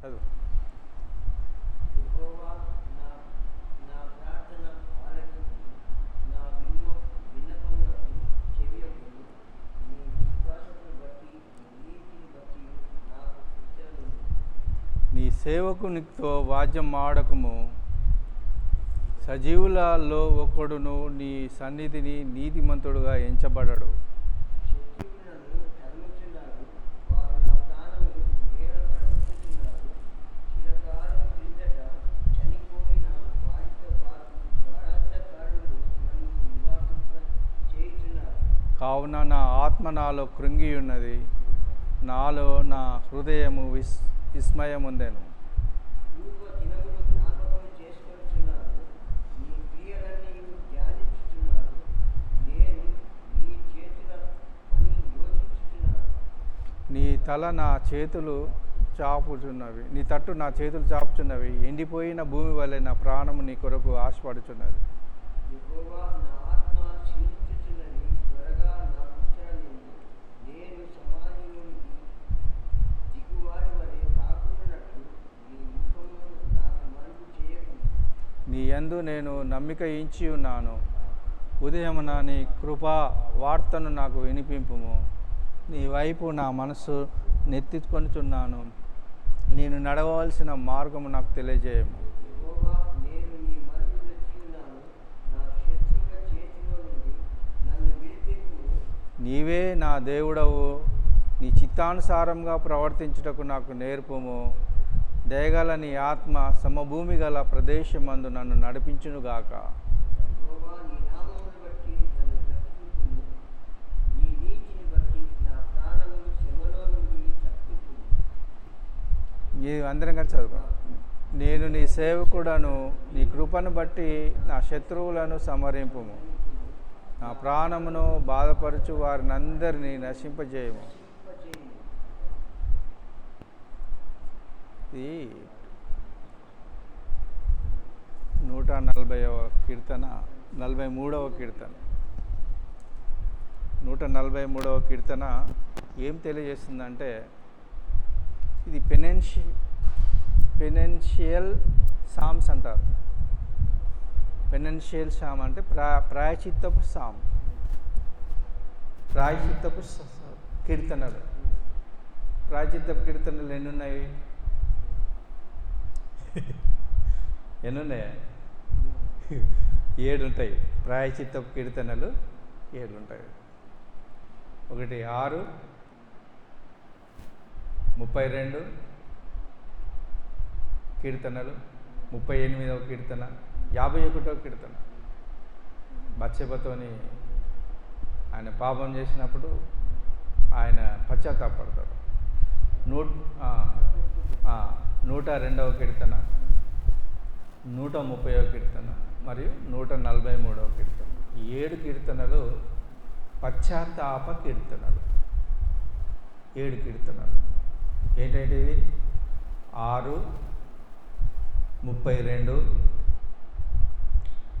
చదువు. యెహోవా నా ప్రార్థన ఆలకించు, నా విన్నపములకు చెవియొగ్గుము. నీ విశ్వాసమును బట్టి నీ నీతిని బట్టి నాకు కృతజ్ఞతలు. నీ సేవకునితో వాద్యం ఆడకము, సజీవులలో ఒకడును నీ సన్నిధిని నీతిమంతుడుగా ఎంచబడడు. శత్రువులను తరుముచున్నారు, వారు నా ప్రాణము నేల తరుముచున్నారు. చిరకాలము క్రిందట చనిపోయిన వారితో పాటు గాఢాంధకారులు నన్ను నివాసింప చేయుచున్నారు. కావున నా ఆత్మ నాలో కృంగి ఉన్నది, నాలో నా హృదయము విస్మయముందెను. పూర్వ దినములు జ్ఞాపకము చేసుకొనుచున్నారు, నీ క్రియలన్నీయు ధ్యానించుచున్నారు. నేను నీ చేతుల పని యోచించుచున్నాను. నీ తల నా చేతులు చాపుచున్నవి, నీ తట్టు నా చేతులు చాపుచున్నవి. ఎండిపోయిన భూమి వలె నా ప్రాణము నీ కొరకు ఆశపడుచున్నది. యెహోవా నా ఆత్మ క్షీణించుచున్నది, త్వరగా నా ముచ్చరనిమ్ము. నేను సమాధిలోనికి దిగువారి వలె కాకుండానట్లు నీ ముఖమును నాకు మరుగు చేయకుము. నీ యందు నేను నమ్మిక ఇంచి ఉన్నాను. ఉదయమున నీ కృపా వార్తను నాకు వినిపింపుము. నీ వైపు నా మనస్సు నెత్తికొనుచున్నాను. నేను నడవవలసిన మార్గము నాకు తెలియజేయము. యెహోవా, నేను నీ మరుగు తెచ్చి ఉన్నాను. నా శత్రువుల చేతిలో నుండి నన్ను విడిపింపుము. నీవే నా దేవుడవు, నీ చిత్తానుసారంగా ప్రవర్తించుటకు నాకు నేర్పుము. దయగల నీ ఆత్మ సమభూమి గల ప్రదేశమందు నన్ను నడిపించునుగాక. యెహోవా, నీ నామమును బట్టి నన్ను బ్రతికింపుము. నీ నీతిని బట్టి నా ప్రాణమును శ్రమలో నుండి తప్పింపుము. ఇది అందరం కలిసి చదువుకో. నేను నీ సేవకుడను, నీ కృపను బట్టి నా శత్రువులను సంహరింపుము. నా ప్రాణమును బాధపరచు వారినందరినీ నశింపజేయము. నశింపజేయుము. ఇది 140వ కీర్తన, 43వ కీర్తన. 143వ కీర్తన ఏం తెలియజేస్తుందంటే, ఇది పెనెన్షియల్ సామ్స్ అంటారు. పెనెన్షియల్ సామ్ అంటే ప్రాయచిత్తపు సామ్, ప్రాయచిత్తపు కీర్తనలు. ప్రాయచిత్తపు కీర్తనలు ఎన్నున్నాయి? ఎన్నున్నాయి? 7 ఉంటాయి. ప్రాయచిత్తపు కీర్తనలు 7 ఉంటాయి. 1 6, 32 కీర్తనలు, 38వ కీర్తన, 51వ కీర్తన. బత్షెబతోని ఆయన పాపం చేసినప్పుడు ఆయన పశ్చాత్తాపడతాడు. 102వ కీర్తన, 130వ కీర్తన మరియు 143వ కీర్తన. ఈ 7 కీర్తనలు పశ్చాత్తాప కీర్తనలు. 7 కీర్తనలు ఏంటంటే ఇవి 6, 32,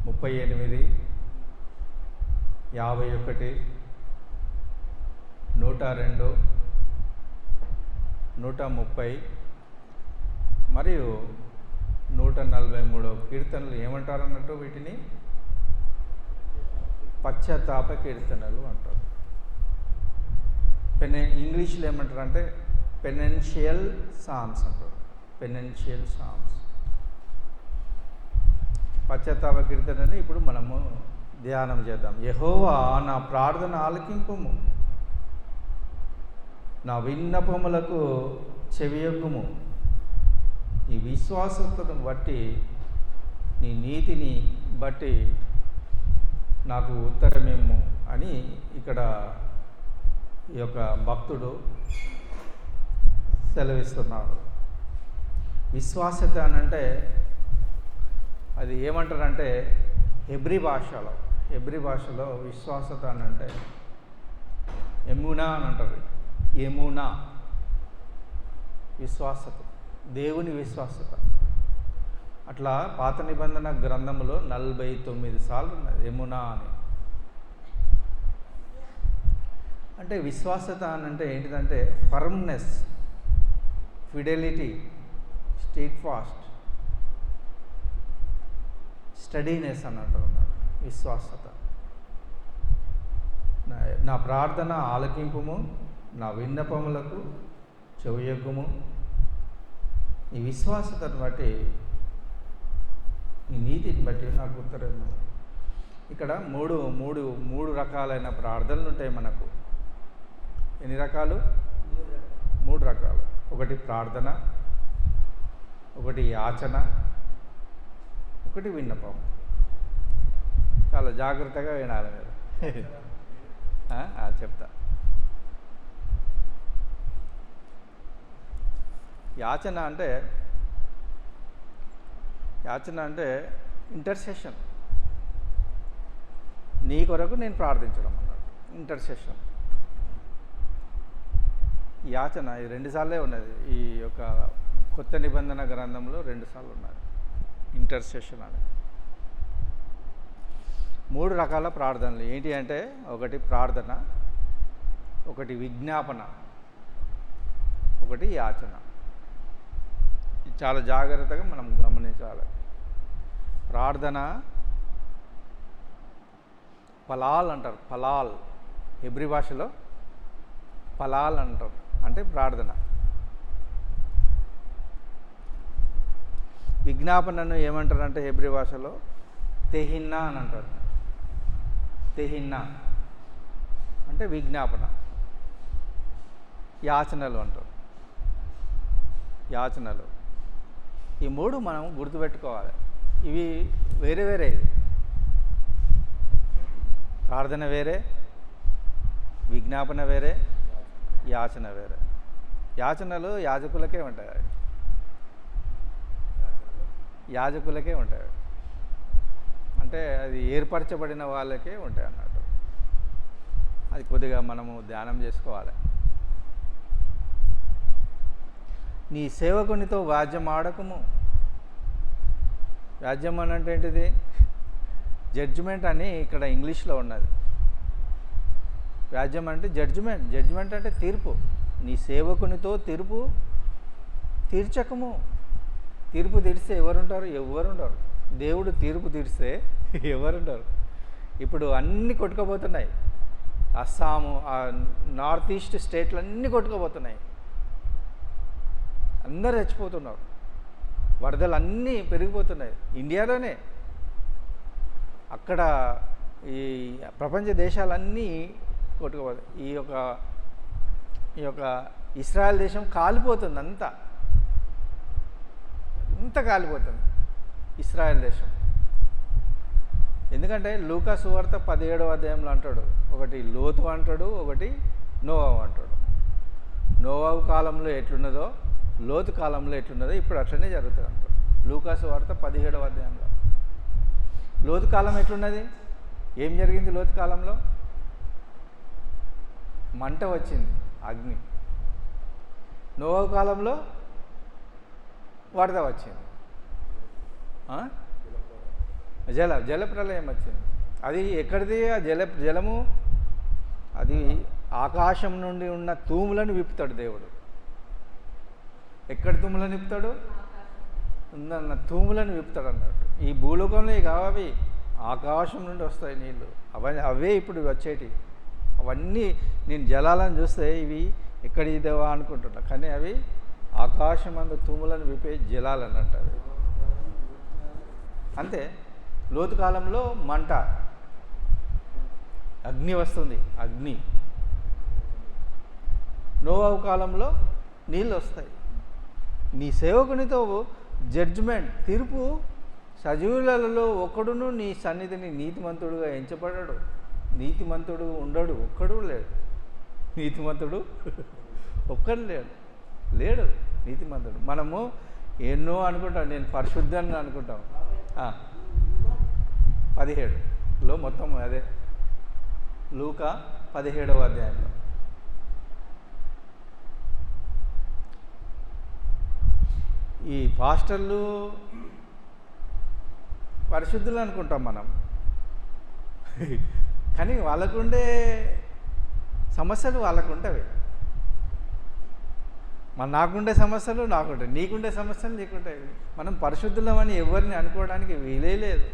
38, 51, 102, 130 మరియు 143 కీర్తనలు ఏమంటారన్నట్టు వీటిని పశ్చాత్తాప కీర్తనలు అంటారు. ఇంగ్లీష్లో ఏమంటారు అంటే పెనెన్షియల్ సామ్స్ అంటారు. పెనెన్షియల్ సామ్స్, పశ్చాత్తాప కీర్తనని ఇప్పుడు మనము ధ్యానం చేద్దాం. యెహోవా నా ప్రార్థన ఆలకింపుము, నా విన్నపములకు చెవియొగ్గుము. నీ విశ్వాసతను బట్టి నీ నీతిని బట్టి నాకు ఉత్తరమేము అని ఇక్కడ ఈ యొక్క భక్తుడు సెలవిస్తున్నాడు. విశ్వాసత అని అంటే అది ఏమంటారంటే హెబ్రీ భాషలో విశ్వాసత అని అంటే ఎమునా అని అంటారు. ఎమునా విశ్వాసత, దేవుని విశ్వాసత. అట్లా పాత నిబంధన గ్రంథంలో 49 సార్లు ఉన్నది ఎమునా అని. అంటే విశ్వాసత అని అంటే ఏంటిదంటే firmness, Fidelity, state fast, steadiness అని అంటారు, విశ్వాసత. నా ప్రార్థన ఆలకింపుము, నా విన్నపములకు చెవియొగ్గుము. ఈ విశ్వాసతను బట్టి, ఈ నీతిని బట్టి నాకు ఉత్తరం. ఇక్కడ మూడు రకాలైన ప్రార్థనలు ఉంటాయి మనకు. ఎన్ని రకాలు? 3 రకాలు. ఒకటి ప్రార్థన, ఒకటి యాచన, ఒకటి విన్నపం. చాలా జాగ్రత్తగా వినాలి మీరు. చెప్తా. యాచన అంటే ఇంటర్సెషన్. నీ కొరకు నేను ప్రార్థించడం అన్నట్టు ఇంటర్సెషన్. యాచన ఇది 2 సార్లే ఉన్నది. ఈ యొక్క కొత్త నిబంధన గ్రంథంలో 2 సార్లు ఉన్నది ఇంటర్సెషన్ అనేది. 3 రకాల ప్రార్థనలు ఏంటి అంటే, ఒకటి ప్రార్థన, ఒకటి విజ్ఞాపన, ఒకటి యాచన. ఇది చాలా జాగ్రత్తగా మనం గమనించాలి. ప్రార్థన పలాల్ అంటారు. పలాల్ హెబ్రీ భాషలో పలాల్ అంటారు, అంటే ప్రార్థన. విజ్ఞాపనను ఏమంటారంటే హెబ్రీ భాషలో తెహిన్నా అని అంటారు. తెహిన్నా అంటే విజ్ఞాపన. యాచనలు అంటారు. యాచనలు ఈ 3 మనం గుర్తుపెట్టుకోవాలి. ఇవి వేరే వేరే. ప్రార్థన వేరే, విజ్ఞాపన వేరే, యాచన వేరే. యాచనలు యాజకులకే ఉంటాయి. యాజకులకే ఉంటాయి, అంటే అది ఏర్పరచబడిన వాళ్ళకే ఉంటాయి అన్నట్టు. అది కొద్దిగా మనము ధ్యానం చేసుకోవాలి. నీ సేవకునితో వ్యాజ్యం ఆడకము. వ్యాజ్యం అని అంటే ఏంటిది? జడ్జిమెంట్ అని ఇక్కడ ఇంగ్లీష్లో ఉన్నది. వ్యాజ్యం అంటే జడ్జిమెంట్. జడ్జిమెంట్ అంటే తీర్పు. నీ సేవకునితో తీర్చకము. తీర్పు తీర్స్తే ఎవరుంటారు? ఎవరుంటారు. దేవుడు తీర్పు తీర్స్తే ఎవరుంటారు? ఇప్పుడు అన్నీ కొట్టుకోబోతున్నాయి. అస్సాము, నార్త్ ఈస్ట్ స్టేట్లు అన్నీ కొట్టుకోబోతున్నాయి. అందరు చచ్చిపోతున్నారు. వరదలు అన్నీ పెరిగిపోతున్నాయి ఇండియాలోనే. అక్కడ ఈ ప్రపంచ దేశాలన్నీ కొట్టుకోబోతాయి. ఈ యొక్క ఇస్రాయల్ దేశం కాలిపోతుంది. అంతా కాలిపోతుంది ఇస్రాయల్ దేశం. ఎందుకంటే లూకా సువార్త 17వ అధ్యాయంలో అంటాడు, ఒకటి లోతు అంటాడు, ఒకటి నోవాహు అంటాడు. నోవాహు కాలంలో ఎట్లున్నదో, లోతు కాలంలో ఎట్లున్నదో ఇప్పుడు అట్లనే జరుగుతుంది అంటాడు లూకా సువార్త 17వ అధ్యాయంలో. లోతు కాలం ఎట్లున్నది? ఏం జరిగింది లోతు కాలంలో? మంట వచ్చింది, అగ్ని. నోవాహు కాలంలో వరద వచ్చింది, జలప్రలయం వచ్చింది. అది ఎక్కడిది? ఆ జలము అది ఆకాశం నుండి ఉన్న తూములను విప్పుతాడు దేవుడు. ఎక్కడ తూములను విప్పుతాడు? ఉన్న తూములను విప్పుతాడు అన్నట్టు. ఈ భూలోకంలో కావవి ఆకాశం నుండి వస్తాయి నీళ్ళు. అవే ఇప్పుడు వచ్చేటి. అవన్నీ నేను జలాలను చూస్తే ఇవి ఎక్కడిదేవా అనుకుంటున్నా, కానీ అవి ఆకాశం అందు తూములను విప్పే జలాలు అన్నట్టు అవి. అంతే. లోతు కాలంలో మంట, అగ్ని వస్తుంది, అగ్ని. నోవాహు కాలంలో నీళ్ళు వస్తాయి. నీ సేవకునితో జడ్జిమెంట్, తీర్పు. సజీవులలో ఒకడును నీ సన్నిధిని నీతిమంతుడుగా ఎంచబడ్డాడు. నీతిమంతుడు ఉండడు, ఒక్కడు లేడు. నీతిమంతుడు ఒక్కడు లేడు నీతిమంతుడు. మనము ఎన్నో అనుకుంటాం, నేను పరిశుద్ధాన్ని అనుకుంటాం. 17లో మొత్తం అదే. లూకా 17వ అధ్యాయంలో ఈ పాస్టర్లు పరిశుద్ధులు అనుకుంటాం మనం, కానీ వాళ్ళకుండే సమస్యలు వాళ్ళకు ఉంటాయి. నాకుండే సమస్యలు నాకుంటాయి, నీకుండే సమస్యలు నీకుంటాయి. మనం పరిశుద్ధులమని ఎవరిని అనుకోవడానికి వీలే లేదు,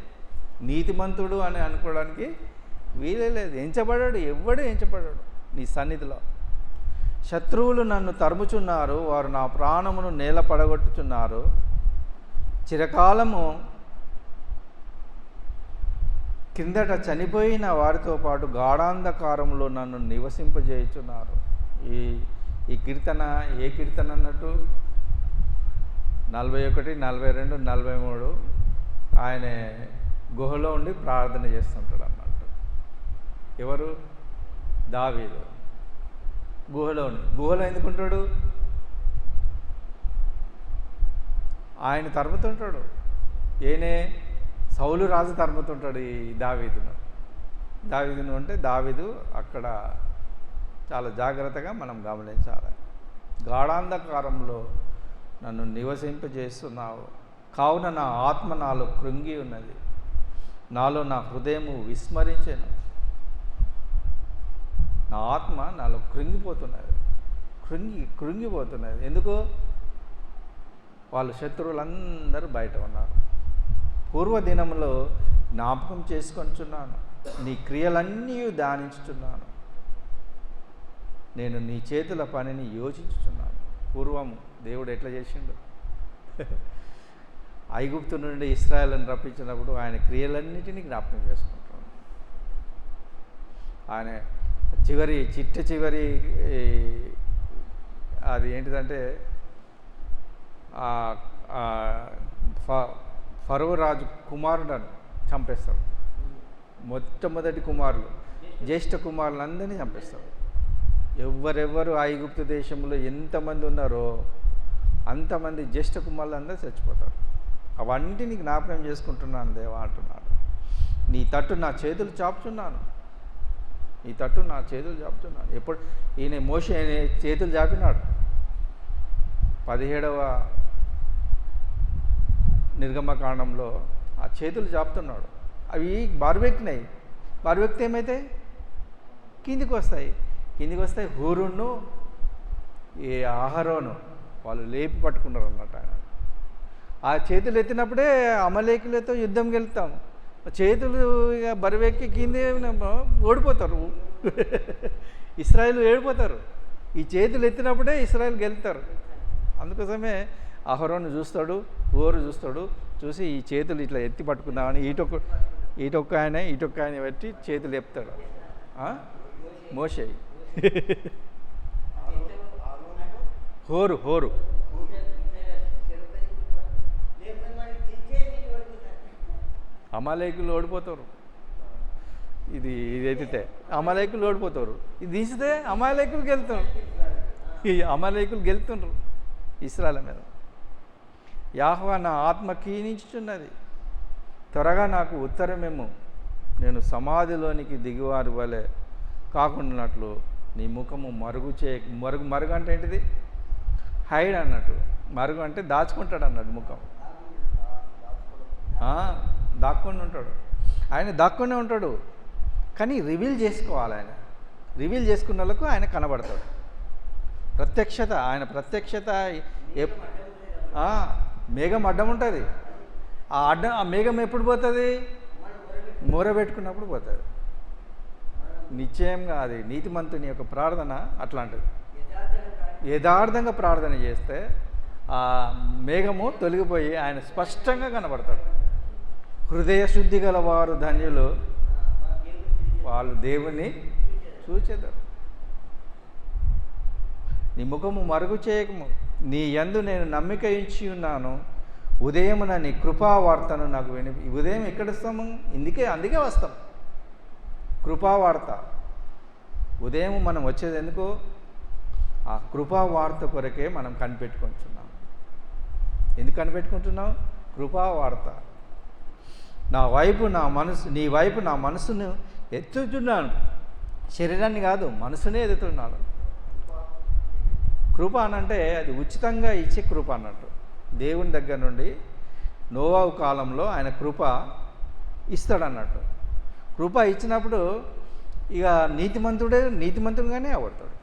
నీతిమంతుడు అని అనుకోవడానికి వీలే లేదు. ఎంచబడాడు, ఎవడు ఎంచబడాడు నీ సన్నిధిలో. శత్రువులు నన్ను తరుముచున్నారు, వారు నా ప్రాణమును నేల పడగొట్టుచున్నారు. చిరకాలము కిందట చనిపోయిన వారితో పాటు గాఢాంధకారంలో నన్ను నివసింపజేయుచున్నారు. ఈ కీర్తన ఏ కీర్తన అన్నట్టు 41, 42, 43 ఆయన గుహలో ఉండి ప్రార్థన చేస్తుంటాడు అన్నట్టు. ఎవరు? దావీదు గుహలో ఎందుకుంటాడు? ఆయన తరుముతుంటాడు. ఏనే సౌలు రాజు తరుముతుంటాడు ఈ దావీదును అంటే దావీదు అక్కడ చాలా జాగ్రత్తగా మనం గమనించాలి. గాఢాంధకారంలో నన్ను నివసింపజేస్తున్నావు, కావున నా ఆత్మ నాలో కృంగి ఉన్నది, నాలో నా హృదయము విస్మరించాను. నా ఆత్మ నాలో కృంగిపోతున్నది. ఎందుకు? వాళ్ళు శత్రువులందరూ బయట ఉన్నారు. పూర్వదినంలో జ్ఞాపకం చేసుకొంచున్నాను, నీ క్రియలన్నీ ధ్యానించుచున్నాను. నేను నీ చేతుల పనిని యోచించుచున్నాను. పూర్వము దేవుడు ఎట్లా చేసిండు? ఐగుప్తు నుండి ఇశ్రాయేలును రప్పించినప్పుడు ఆయన క్రియలన్నిటినీ జ్ఞాపకం చేసుకుంటున్నాడు. ఆయన చివరి అది ఏంటిదంటే ఫరో రాజు కుమారులను చంపేస్తాడు. మొట్టమొదటి కుమారులు, జ్యేష్ఠ కుమారులందరినీ చంపేస్తాడు. ఎవరెవరు ఐగుప్తు దేశంలో ఎంతమంది ఉన్నారో అంతమంది జ్యేష్ఠ కుమారులు అందరూ చచ్చిపోతారు. అవన్నిటిని జ్ఞాపకం చేసుకుంటున్నాను దేవా అంటున్నాడు. నీ తట్టు నా చేతులు చాపుచున్నాను. ఎప్పుడు ఈయన మోషే చేతులు చాపినాడు. 17వ నిర్గమకాండంలో ఆ చేతులు చాపుతున్నాడు. అవి బరువెక్కినాయి. బరువెక్కితే ఏమైతే కిందికి వస్తాయి. హూరును ఈ అహరోను వాళ్ళు లేపి పట్టుకున్నారు అన్నట్టు. ఆయన ఆ చేతులు ఎత్తినప్పుడే అమలేకులతో యుద్ధం గెలుస్తాం. చేతులు ఇక బరువెక్కి కిందే ఓడిపోతారు. ఇశ్రాయేలు ఓడిపోతారు. ఈ చేతులు ఎత్తినప్పుడే ఇశ్రాయేలు గెలుతారు. అందుకోసమే అహరోను చూస్తాడు, హూరు చూస్తాడు. చూసి ఈ చేతులు ఇట్లా ఎత్తి పట్టుకుందామని ఇటొక్క ఆయన పెట్టి చేతులు ఎత్తాడు. మోషే హోరు అమాలేకులు ఓడిపోతారు. ఇది ఎత్తితే అమాలేకులు ఓడిపోతారు. ఇది తీసితే అమాలేకులు గెలుతారు. ఈ అమాలేకులు గెలుతుండ్రు ఇశ్రాయేలు మీద. యెహోవా నా ఆత్మ క్షీణించుచున్నది, త్వరగా నాకు ఉత్తరమేమో. నేను సమాధిలోనికి దిగివారి వలె కాకుండానట్లు నీ ముఖము మరుగు అంటే ఏంటిది? హైడ్ అన్నట్టు. మరుగు అంటే దాచుకుంటాడు అన్నట్టు. ముఖం దాక్కొని ఉంటాడు. ఆయన దాక్కునే ఉంటాడు, కానీ రివీల్ చేసుకోవాలి. ఆయన రివీల్ చేసుకున్న వాళ్ళకు ఆయన కనబడతాడు. ఆయన ప్రత్యక్షత మేఘం అడ్డం ఉంటుంది. ఆ మేఘం ఎప్పుడు పోతుంది? మొరబెట్టుకున్నప్పుడు పోతుంది. నిశ్చయంగా అది నీతిమంతుని యొక్క ప్రార్థన అట్లాంటిది. యథార్థంగా ప్రార్థన చేస్తే ఆ మేఘము తొలగిపోయి ఆయన స్పష్టంగా కనబడతాడు. హృదయ శుద్ధి గల వారు ధన్యులు, వాళ్ళు దేవుని చూచెదరు. నీ ముఖము మరుగు చేయకము, నీ యందు నేను నమ్మిక ఉంచి ఉన్నాను. ఉదయమున నీ కృపావార్తను నాకు ఉదయం ఎక్కడ వస్తాము? అందుకే వస్తాం. కృపావార్త ఉదయం మనం వచ్చేది ఎందుకు? ఆ కృపావార్త కొరకే మనం కనిపెట్టుకుంటున్నాం. ఎందుకు కనిపెట్టుకుంటున్నాం? కృపావార్త. నీ వైపు నా మనసును ఎత్తుతున్నాను. శరీరాన్ని కాదు, మనసునే ఎత్తుతున్నాను. కృప అనంటే అది ఉచితంగా ఇచ్చే కృప అన్నట్టు. దేవుని దగ్గర నుండి నోవాహు కాలంలో ఆయన కృప ఇస్తాడన్నట్టు. కృప ఇచ్చినప్పుడు ఇక నీతిమంతుడుగానే అవుతాడు.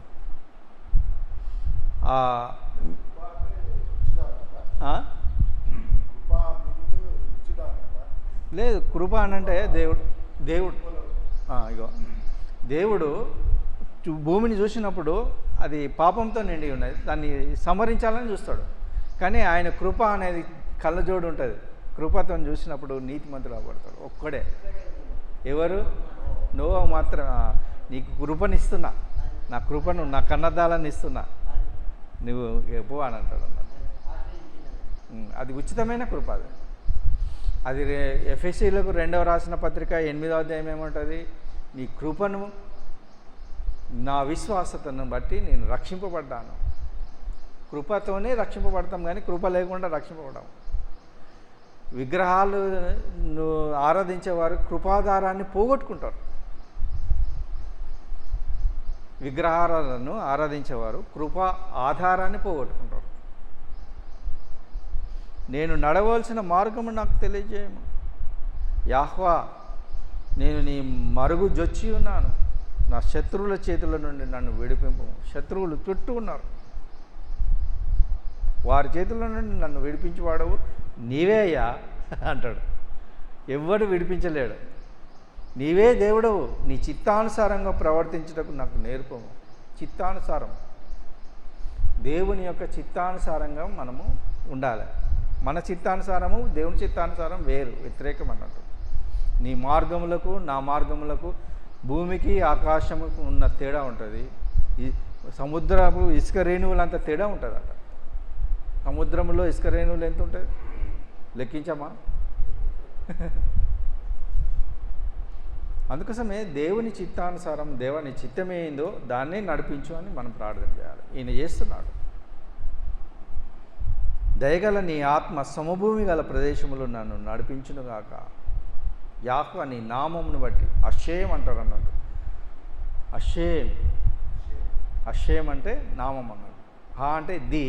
లేదు, కృప అనంటే దేవుడు దేవుడు ఇగో దేవుడు భూమిని చూసినప్పుడు అది పాపంతో నిండి ఉన్నది, దాన్ని సంహరించాలని చూస్తాడు. కానీ ఆయన కృప అనేది కళ్ళజోడు ఉంటుంది. కృపతో చూసినప్పుడు నీతిమంతుడు అవబడతాడు. ఒక్కడే. ఎవరు? నోవహు మాత్రం నీకు కృపనిస్తున్నా, నా కృపను, నా కన్నద్దాలని ఇస్తున్నా, నువ్వు పో అని అంటాడు అన్నమాట. అది ఉచితమైన కృప. అది ఎఫెసీలకు 2వ రాసిన పత్రిక 8వ అధ్యాయం ఏమంటుంది? నీ కృపను, నా విశ్వాసతను బట్టి నేను రక్షింపబడ్డాను. కృపతోనే రక్షింపబడతాం, కానీ కృప లేకుండా రక్షింపబడడం. విగ్రహాలను ఆరాధించేవారు కృపాధారాన్ని పోగొట్టుకుంటారు. విగ్రహాలను ఆరాధించేవారు కృపా ఆధారాన్ని పోగొట్టుకుంటారు. నేను నడవలసిన మార్గము నాకు తెలియజేయము యెహోవా, నేను నీ మరుగు జొచ్చి ఉన్నాను, నా శత్రువుల చేతుల నుండి నన్ను విడిపింపు. శత్రువులు చుట్టూ ఉన్నారు, వారి చేతుల నుండి నన్ను విడిపించేవాడవు నీవే అయ్యా అంటాడు. ఎవ్వడు విడిపించలేడు. నీవే దేవుడవు, నీ చిత్తానుసారంగా ప్రవర్తించుటకు నాకు నేర్పము. చిత్తానుసారం, దేవుని యొక్క చిత్తానుసారంగా మనము ఉండాలి. మన చిత్తానుసారము దేవుని చిత్తానుసారం వేరు, వ్యతిరేకం అన్నట్టు. నీ మార్గములకు నా మార్గములకు, భూమికి ఆకాశముకు ఉన్న తేడా ఉంటుంది. ఈ సముద్రపు ఇసుక రేణువులంత తేడా ఉంటుందట. సముద్రంలో ఇసుక రేణువులు ఎంత ఉంటుంది లెక్కించమా? అందుకోసమే దేవుని చిత్తానుసారం, దేవుని చిత్తమేందో దాన్నే నడిపించు అని మనం ప్రార్థన చేయాలి. ఈయన చేస్తున్నాడు. దయగల నీ ఆత్మ సమభూమి గల ప్రదేశములు నన్ను నడిపించునుగాక. యెహోవా నీ నామమును బట్టి. అక్షయం అంటారు అన్నాడు. అక్షయం అంటే నామం అన్నాడు. హా అంటే ది,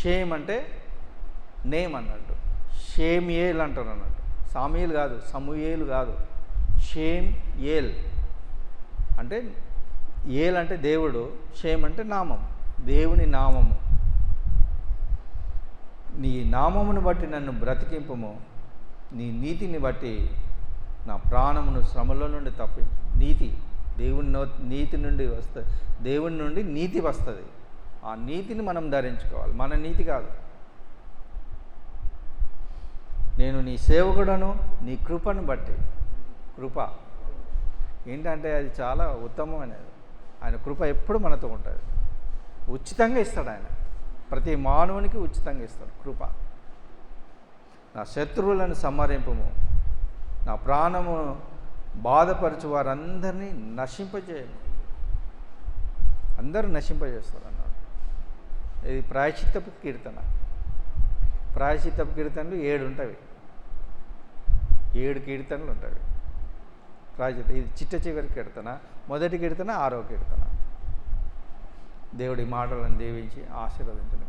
షేమ్ అంటే నేమ్ అన్నట్టు. షేమ్యేల్ అంటారు అన్నట్టు. సామూయేలు కాదు, సమూయేలు కాదు, షేమ్ ఏల్ అంటే, ఏల్ అంటే దేవుడు, షేమ్ అంటే నామం, దేవుని నామము. నీ నామమును బట్టి నన్ను బ్రతికింపుము, నీ నీతిని బట్టి నా ప్రాణమును శ్రమలో నుండి తప్పించు. నీతి నీతి నుండి వస్తుంది, దేవుని నుండి నీతి వస్తుంది. ఆ నీతిని మనం ధరించుకోవాలి, మన నీతి కాదు. నేను నీ సేవకుడను, నీ కృపను బట్టి. కృప ఏంటంటే అది చాలా ఉత్తమమైనది. ఆయన కృప ఎప్పుడు మనతో ఉంటుంది. ఉచితంగా ఇస్తాడు ఆయన, ప్రతి మానవునికి ఉచితంగా ఇస్తాడు కృప. నా శత్రువులను సంహరింపుము, నా ప్రాణము బాధపరచు వారందరినీ నశింపజేయము. అందరూ నశింపజేస్తారు అన్నాడు. ఇది ప్రాయశ్చిత్తపు కీర్తన. ప్రాయశ్చిత్తపు కీర్తనలు 7 ఉంటాయి. 7 కీర్తనలు ఉంటాయి ప్రాయశ్చిత్త. ఇది చిట్ట చివరి కీర్తన, మొదటి కీర్తన 6వ కీర్తన. దేవుడి మాటలను దీవించి ఆశీర్వదించను.